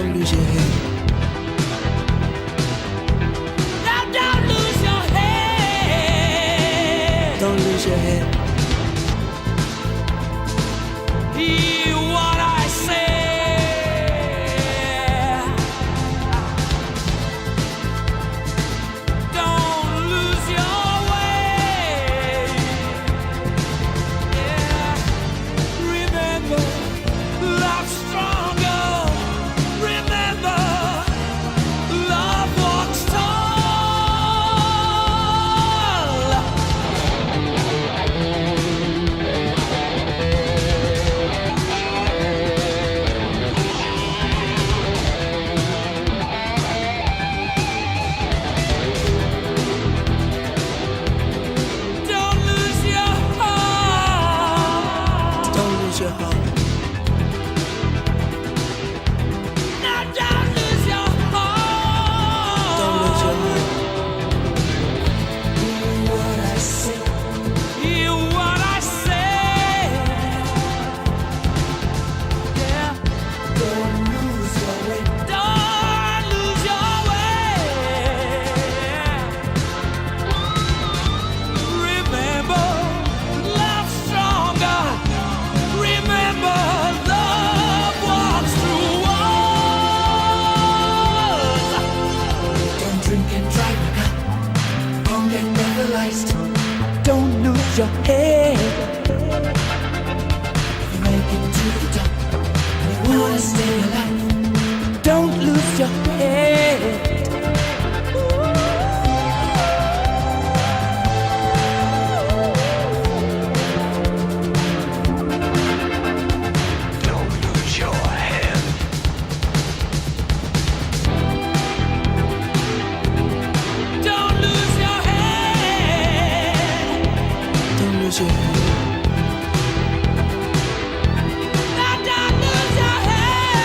Don't lose your head. Now don't lose your head. Don't lose your head. Hear what I say. Don't lose your way. Yeah. Remember, love's stronger. Remember, love walks tall. Don't lose your heart. Don't lose your heart. Now don't lose your heart. Don't lose your heart. Hear what I say. Hear what I say. Yeah. Don't lose your way. Don't lose your way. Remember, love's stronger. Remember, love walks through walls. Don't drink and drive a car. Don't get paralyzed. Don't lose your head. You make it to the top. You wanna stay alive. Don't lose your head. Don't lose your head. Don't lose your head. Don't lose your head.